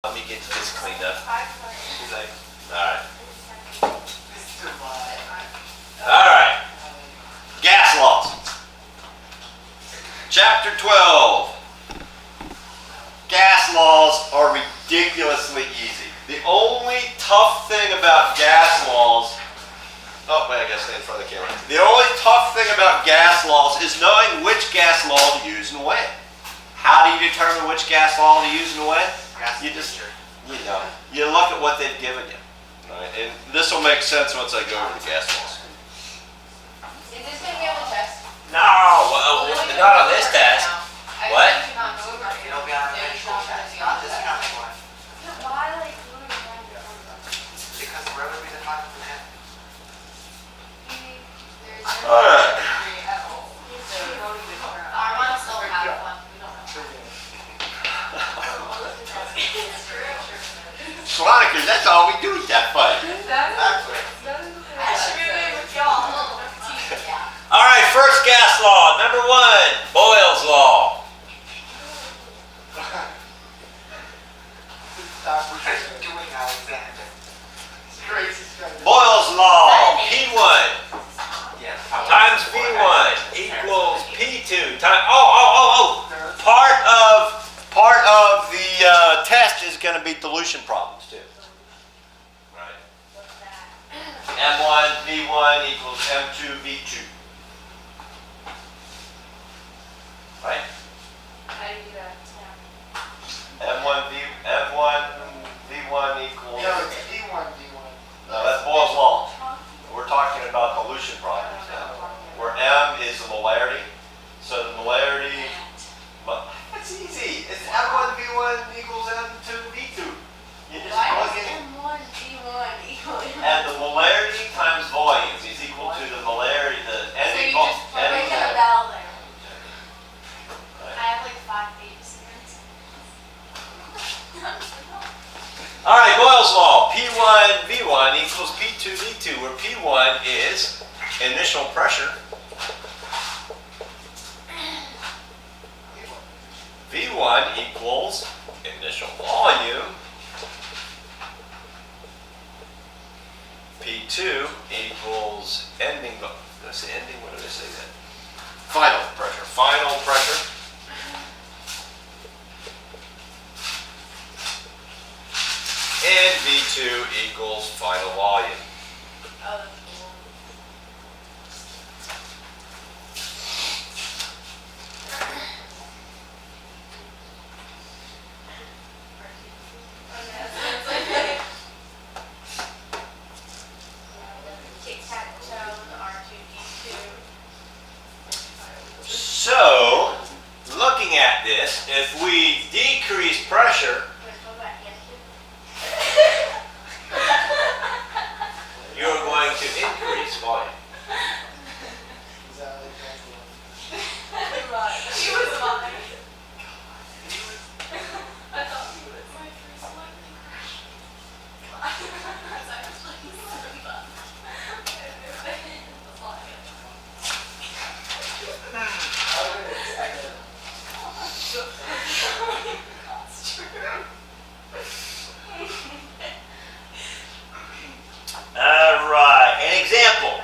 Let me get this cleaned up. Alright. Alright. Gas laws. Chapter 12. Gas laws are ridiculously easy. The only tough thing about gas laws, oh wait, I gotta stay in front of the camera. The only tough thing about gas laws is knowing which gas law to use and when. How do you determine which gas law to use and when? You just, you look at what they've given you. Right? And this will make sense once I go over the gas laws. Is this going to be on the test? No, not on this test. What? It'll be on the actual test, not this counting one. Why like doing that? Because where would be the 5 and a half? All right. Armand still has one. We don't know. Slonicers, that's all we do is that fight. All right, first gas law, number 1, Boyle's law. Doing Alexander. Boyle's law, P1 Yeah. times V1 equals P2 times, part of the test is going to be dilution problems too. Right. M1 V1 equals M2 V2. Right? How do you do that? M1 V1 equals. No, it's D1, D1. No, that's Boyle's law. We're talking about dilution problems now, where M is the molarity. So the molarity, that's easy. It's M1 V1 equals M2 V2. You just plug in. M1, G1 equal? And the molarity times volumes is equal to the molarity, the So ending you just plug in a bell there. I have like 5 pages. All right, Boyle's law, P1 V1 equals P2 V2, where P1 is initial pressure. V1 equals initial volume. P2 equals ending, did I say ending? What did I say then? Final pressure. Final pressure. And V2 equals final volume. Oh, that's cool. So, looking at this, if we decrease pressure, you're going to increase volume. Is that like that's the one? He was mine. I thought he was my first one. That's actually so fun. That's true. All right, an example.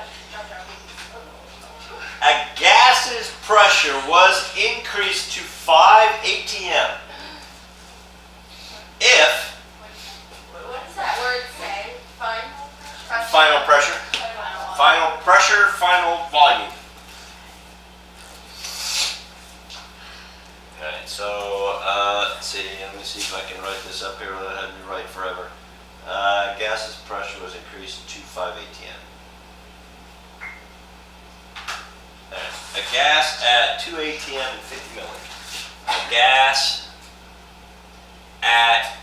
A gas's pressure was increased to 5 atm if What does that word say? final pressure, final volume. Okay, so let's see. Let me see if I can write this up here without having to write forever. Gas's pressure was increased to 5 atm. A gas at 2 atm and 50 milliliters. A gas at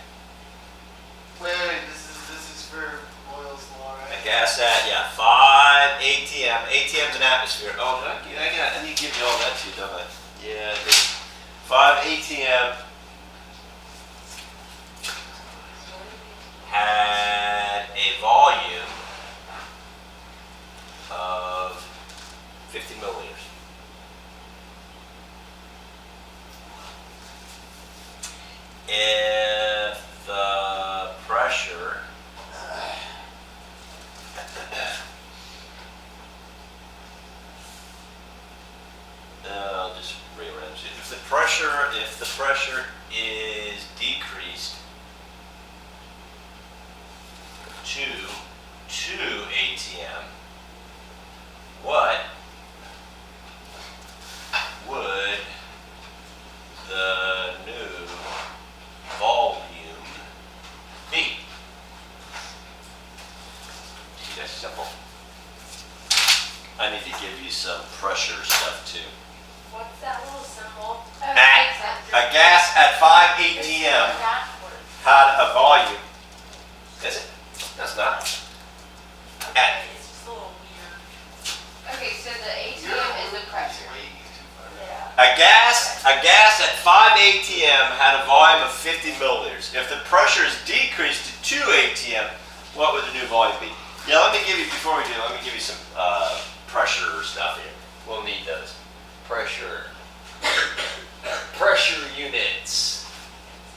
Wait, this is for Boyle's law, right? a gas at 5 atm. ATM's an atmosphere. Oh, I need to give you all that too, don't I? Yeah, I did. 5 atm had a volume of 50 milliliters. If the to 2 ATM, what would the new volume be? That's simple. I need to give you some pressure stuff too. What's that little symbol? Oh, A gas at 5 ATM had a volume. Is it? That's not. At, It's just a little weird. Okay, so the ATM is the pressure. Yeah. a gas at 5 ATM had a volume of 50 milliliters. If the pressure is decreased to 2 ATM, what would the new volume be? Yeah, let me give you, before we do, let me give you some pressure stuff here. We'll need those. Pressure units.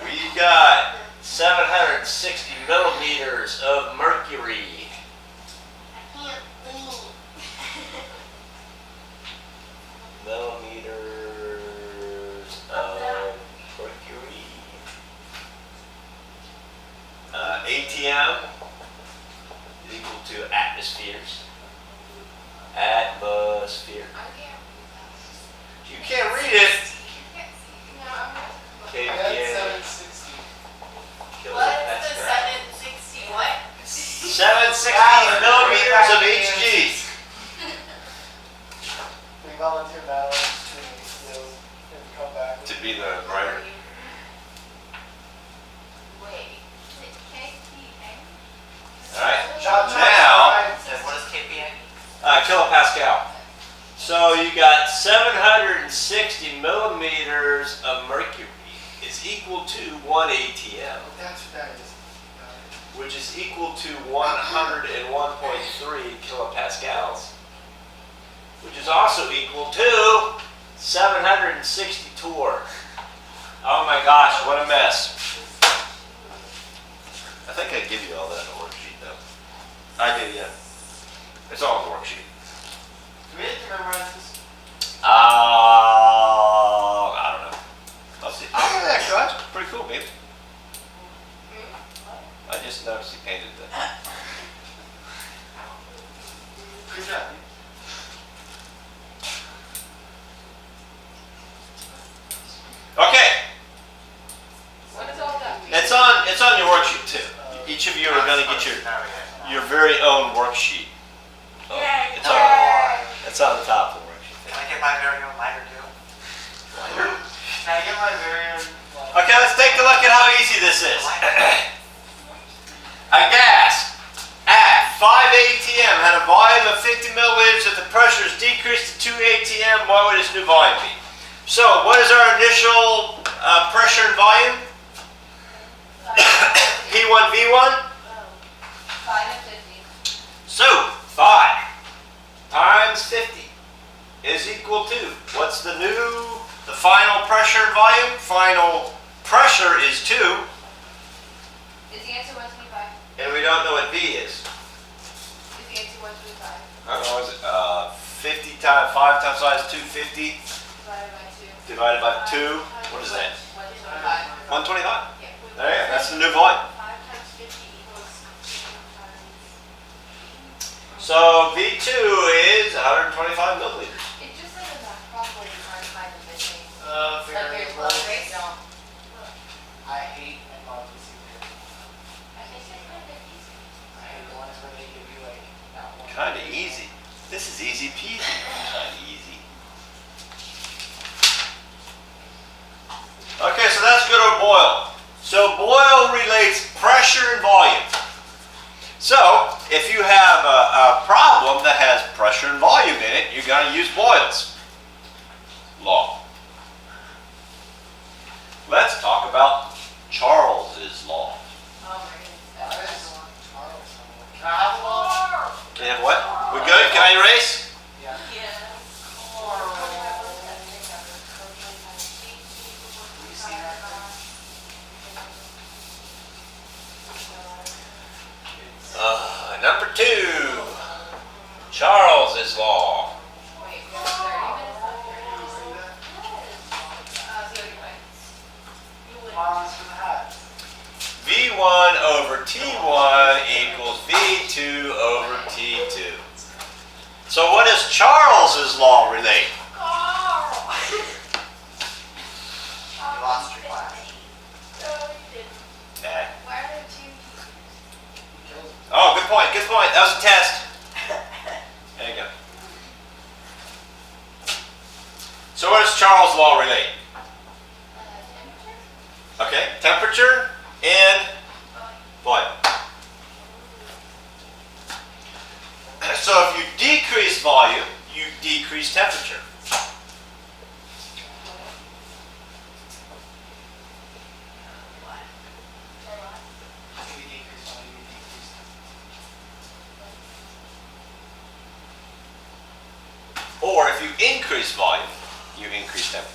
We've got 760 millimeters of mercury. I can't lean. Millimeters of mercury. ATM is equal to atmospheres. Atmosphere. I can't. You can't read it. No, I'm not. Okay, That's yeah. 760. What's the 760 what? 760 millimeters of Hg. We volunteer balance and come back. To be the writer. Wait. Is it KPA? Alright. John, Now- And what is KPA? Kilopascal. So you got 760 millimeters of mercury is equal to 1 ATM, That's what that is. which is equal to 101.3 kilopascals, which is also equal to 760 torr. Oh my gosh, what a mess. I think I give you all that in the worksheet though. I do, yeah. It's all in the worksheet. Do we have to memorize this? I don't know. I'll see. Oh, yeah, that's pretty cool, baby. I just noticed he painted that. Good job. Okay, What does all that mean? it's on your worksheet too. Each of you are going to get your very own worksheet. Oh, Yay. it's on the top of the worksheet. Can I get my very own lighter too? Can I get my very own? Okay, let's take a look at how easy this is. A gas at 5 ATM had a volume of 50 milliliters. If the pressure is decreased to 2 ATM, what would its new volume be? So, what is our initial pressure and volume? P1, V1? 5 and 50. So, 5 times 50 is equal to, what's the final pressure and volume? Final pressure is 2, Is the answer 125? and we don't know what V is. Is the answer 125? I don't know, is it 50 times 5 times size 250 Divided by 2. divided by 2? What is that? 125. 125. Yeah. There you go, that's the new volume. 5 times 50 equals 2 times. So V2 is 125 milliliters. It just said in that properly hard to find the missing. Very Well, well. right? No. I hate MLTC. I think it's kind of easy. I hate the ones where they give you like that one. Kind of easy. This is easy peasy. Kind of easy. Okay, so that's good old Boyle. So Boyle relates pressure and volume. So if you have a problem that has pressure and volume in it, you're going to use Boyle's law. Let's talk about Charles's law. Oh my goodness. That That was is the one. Charles. Can I have a law? Can you have what? We good? Can I erase? Yeah. Yeah. Number 2, Charles's law. Wait, there's 30 minutes left. So anyway. Bonds for the hat. V1 over T1 equals V T2 over T2. So what does Charles's law relate? You lost your class. Okay. Why are there two? Oh, good point, good point. That was a test. There you go. So what does Charles' law relate? Temperature? Okay, temperature and volume. So if you decrease volume, you decrease temperature. You decrease volume, you decrease. Or if you increase volume, you increase temperature.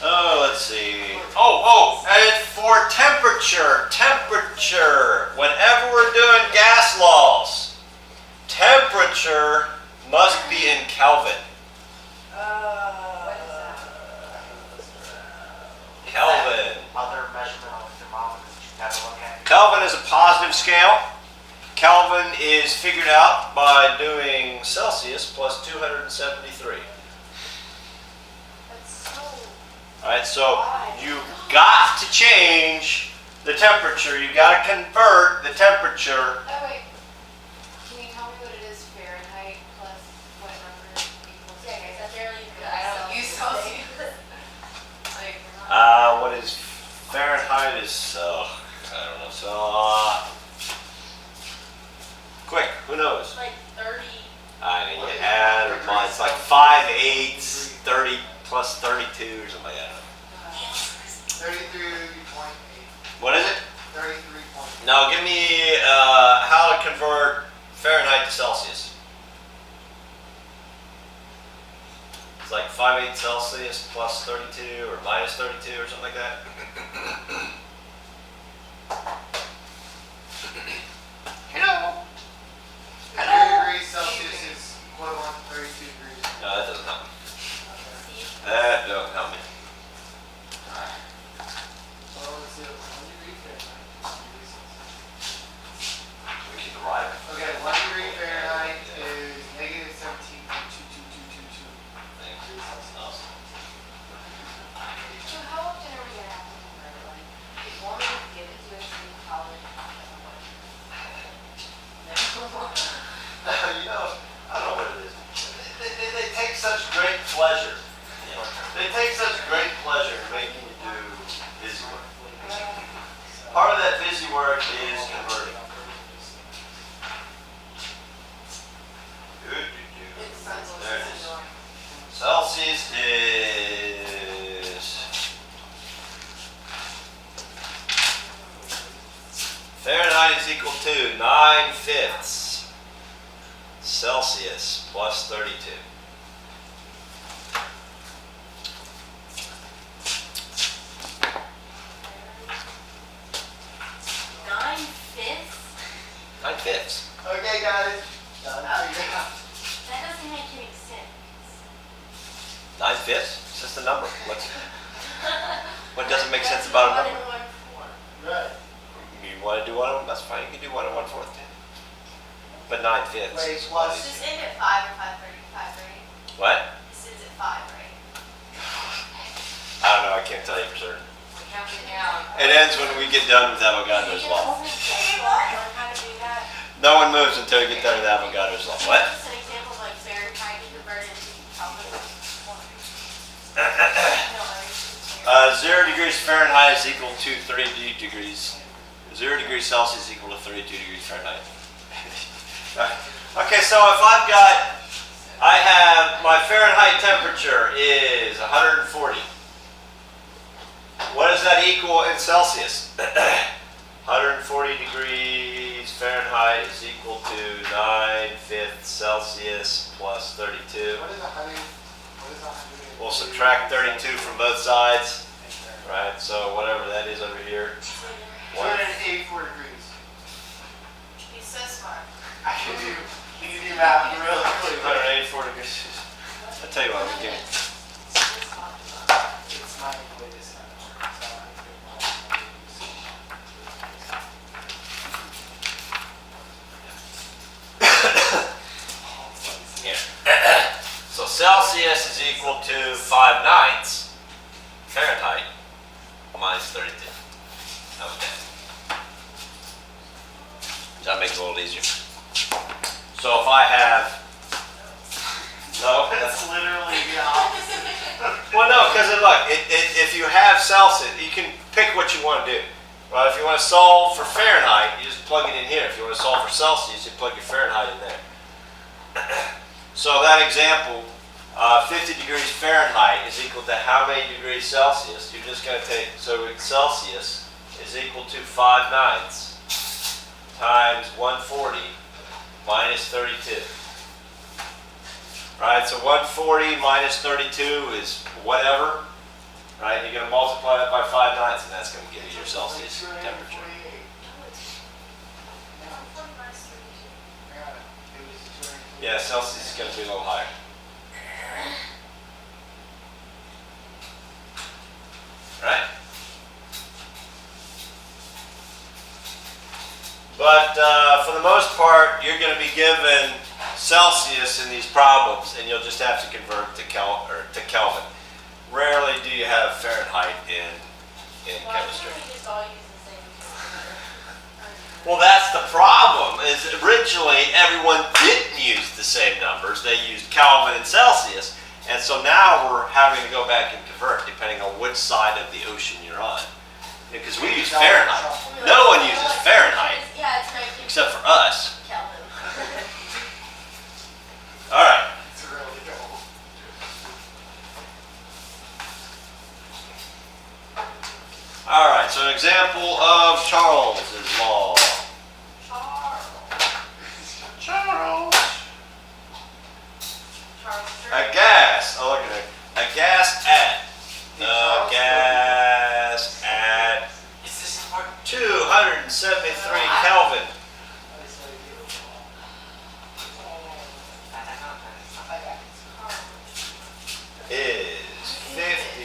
Oh, let's see. And for temperature, whenever we're doing gas laws, temperature must be in Kelvin. What is that? Kelvin. Other measurement on the thermometer that you never look at. Kelvin is a positive scale. Kelvin is figured out by doing Celsius plus 273. That's so. All right, so you got to change the temperature. You got to convert the temperature. Oh, wait. Can you tell me what it is Fahrenheit plus what number equals? Yeah, guys, that's barely even. I don't use Celsius. Like, What is Fahrenheit is, I don't know, so, quick, who knows? Like 30. I mean, you add, or minus, it's like 5/8, 30 plus 32 or something like that. 33.8. What is it? 33.8. No, give me how to convert Fahrenheit to Celsius. It's like 5/8 Celsius plus 32 or minus 32 or something like that. 33 degrees Celsius is equivalent to 32 degrees. No, that doesn't help me. That don't help me. So let's see, 1 degree Fahrenheit. We keep it right. Okay, 1 degree Fahrenheit is negative 17.22222 degrees Celsius. so how often are we gonna have to convert it? Like, if you want me to give it to us in college, You know, I don't know what it is. They take such great pleasure. They take such great pleasure in making you do busy work. Part of that busy work is converting. There it is. Celsius is Fahrenheit is equal to 9/5 Celsius plus 32. Nine-fifths? 9/5. Okay, got it. Done. Figured out. That doesn't make any sense. 9/5? It's just a number. What doesn't make sense about a One number? and 1/4. Right. You want to do 1? That's fine. You can do 1 1/4. But 9/5. Wait, plus- This ends at 5 or 5:35, right? What? This ends at 5, right? I don't know. I can't tell you for certain. we count it down. It ends when we get done with Avogadro's You law. can example on how to do that. No one moves until you get done with Avogadro's law. What? Just an example of like Fahrenheit converted to Kelvin. No, 0 degrees Fahrenheit is equal to 32 degrees. 0 degrees Celsius is equal to 32 degrees Fahrenheit. Okay, so if I have my Fahrenheit temperature is 140. What does that equal in Celsius? 140 degrees Fahrenheit is equal to 9/5 Celsius plus 32. What is 100? What is 100? We'll subtract 32 from both sides, right? So whatever that is over here. 284 degrees. He's so smart. I can do your math really quick. 184 degrees. I tell you what, we can. It's my way this time. So I have to get my- Yeah. So Celsius is equal to 5/9 Fahrenheit minus 32. Okay. Does that make it a little easier? So if I have, no, It's literally the opposite. well, no, because look, if you have Celsius, you can pick what you want to do. Right? If you want to solve for Fahrenheit, you just plug it in here. If you want to solve for Celsius, you plug your Fahrenheit in there. So that example, 50 degrees Fahrenheit is equal to how many degrees Celsius? You're just going to take, so Celsius is equal to 5/9 times 140 minus 32. Right, so 140 minus 32 is whatever, right? You're going to multiply that by 5/9 and that's going to give you your Celsius temperature. Yeah, Celsius is going to be a little higher. Right? But for the most part, you're going to be given Celsius in these problems, and you'll just have to convert to Kelvin. Rarely do you have Fahrenheit in chemistry. Why can't we just all use the same calculator? Well, that's the problem. Is originally everyone didn't use the same numbers; they used Kelvin and Celsius, and so now we're having to go back and convert depending on which side of the ocean you're on. Because we use Fahrenheit. No one uses Fahrenheit Yeah, it's 19 except for us. Kelvin. All right. It's really old. All right. So an example of Charles's law. Charles. A gas. Oh, look at it. A gas at. Gas at Is this important? 273 Kelvin is 50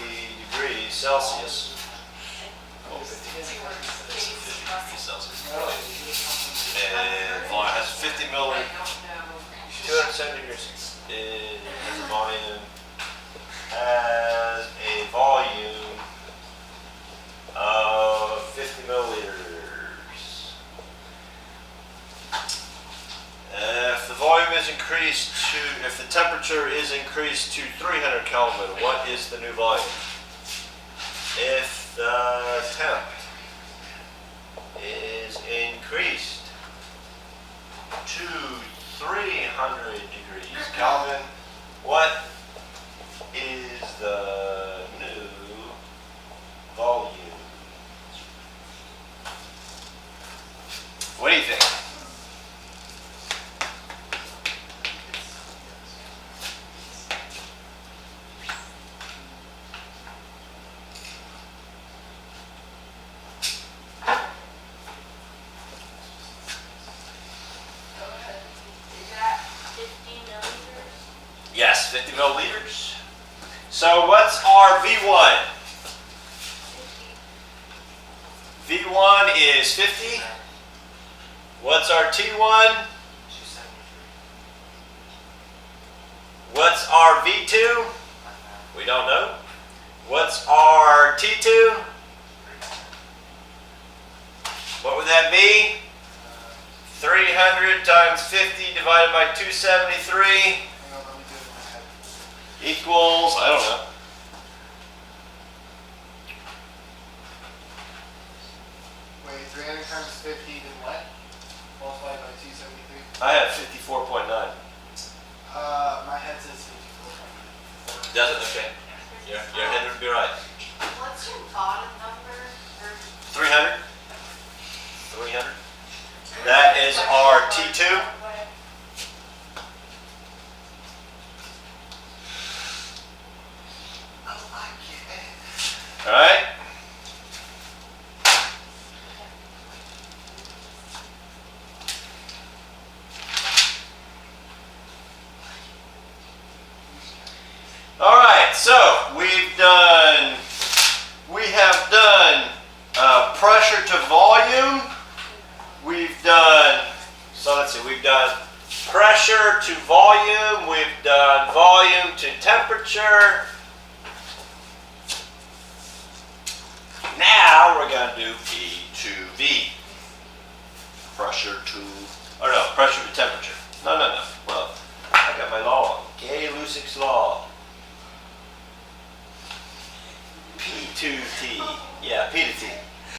degrees Celsius. Oh, 50 degrees Celsius. And volume has 50 milliliters. 270 degrees has a volume. Has a volume of 50 milliliters. If the volume is increased to, if the temperature is increased to 300 Kelvin, what is the new volume? If the temp is increased to 300 degrees Kelvin, what is the new volume? What do you think? Is that 50 milliliters? Yes, 50 milliliters. So what's our V1? V1 is 50. What's our T1? What's our V2? We don't know. What's our T2? What would that be? 300 times 50 divided by 273 Hang on, let me do it in my head. equals, I don't know. Wait, 300 times 50 then what? Multiplied by 273? I have 54.9. My head says 54. Does it? Okay. Your head would be right. What's your bottom number? Or 300. 300. That is our T2. All right. We've done pressure to volume, we've done volume to temperature. Now we're going to do P to V. Pressure to, pressure to temperature. No. Well, I got my law on. Gay-Lussac's law.